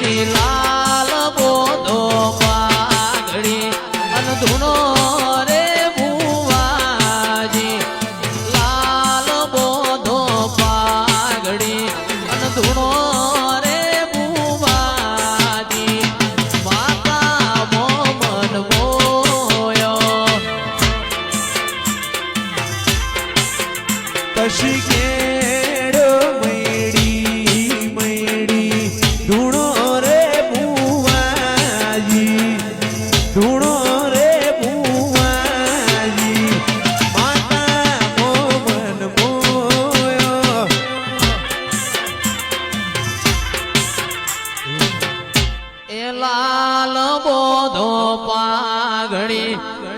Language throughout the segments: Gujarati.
લાલ બોધો પાઘડી અન ધૂણો રે ભુવાજી લાલ બોધો પાઘડી અન ધૂણો રે ભુવાજી માતા મોમન મોયો પછી કેડો મૈડી મૈડી ધૂણો રે ભુવાજી ધૂણો રે ભુવાજી માતા મોમન મોયો એ લાલ બોધો પાઘડી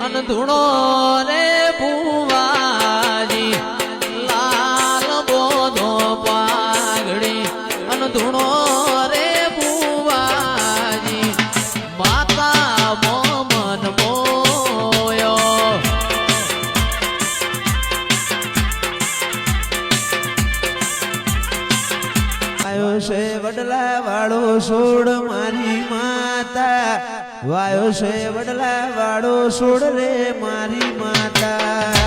અન ધૂણો રે ભુવાજી લાલ બોધો પાઘડી અન ધૂણો રે ભુવાજી માતા મોમન મોયો વાયો છે વડલા વાળો સોડ મારી માતા વાયો છે વડલા વાળો સોડ રે મારી માતા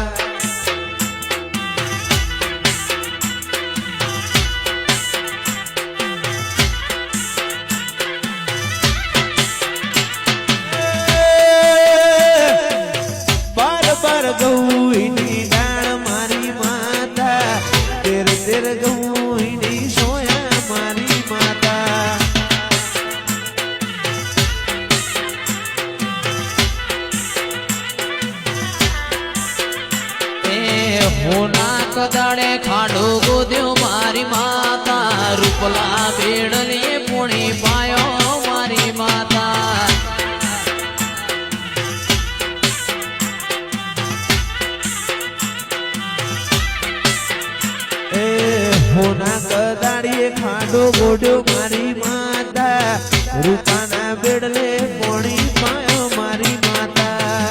બાર બાર ગૌની ડાળ મારી માતા તેર તેર ગૌની સોયા મારી માતા એ હોના કદાડે ખાડો ગોદ્યો મારી માતા રૂપલા બેડલી પૂણી પાયો મારી માતા એ હોના કદાડીએ ખાડો ગોડ્યો મારી માતા રૂપાના બેડલે પોણી પાયો મારી માતા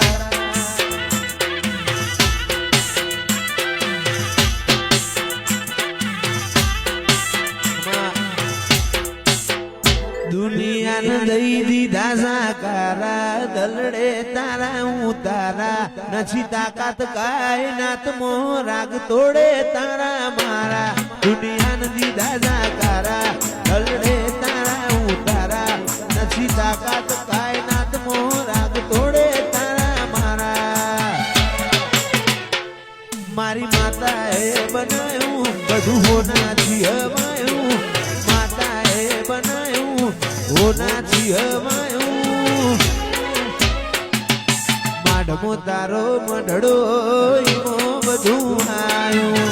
દુનિયાને દઈ દીધા સાકારા દલડે તારા હું તારા નથી તાકાત કાયનાત મો રાગ તોડે તારા મારા દુનિયાને દીધા સાકારા દલડે તારા હું તારા નથી તાકાત કાયનાત મો રાગ તોડે તારા મારા મારી માતાએ બનાવ્યું બધું હોનાથી હવાયું માતાએ બનાવ્યું હોનાથી હવાયું માડમો તારો મઢડો ઈમો બધું આયું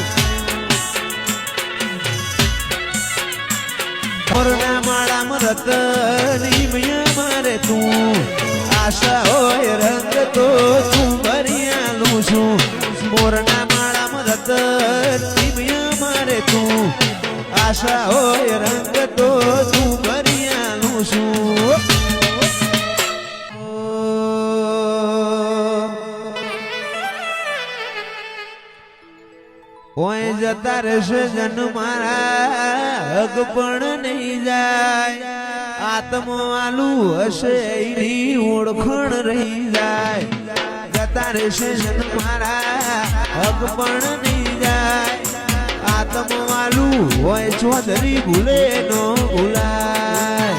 મોરના માળામાં રતની મૈયા મારે તું આશા હોય રંગ તો તું ભરિયાલું છું મોરના માળામાં રતની મૈયા મારે તું આશા હોય રંગ તો તું ભરિયાલું છું ઓય જતા રહેશે જન મારા હગ પણ નહીં જાય આત્મો આલુ હશે એની ઓળખણ રહી જાય જતા રહેશે જન મારા હગ પણ નહીં જાય આત્મો આલુ હોય ચોધરી ભૂલે નો ભૂલાય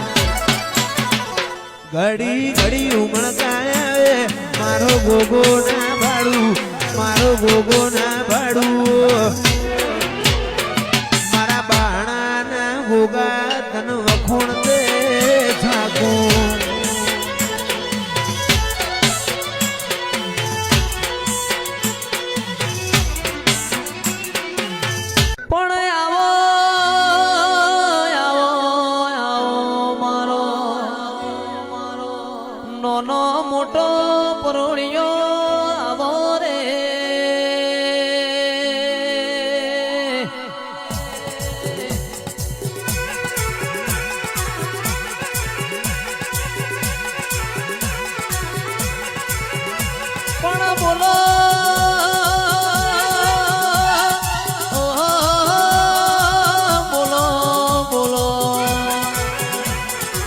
ઘડી ઘડી ઉમળકાય મારો ગોગો ના ભાડું મારો ગોગો ના ભાડું મારા બાણાના ગોગા તન વખોણ દે થાકો પણ આવો આવો આવો મારો નાનો મોટો પરોળિયો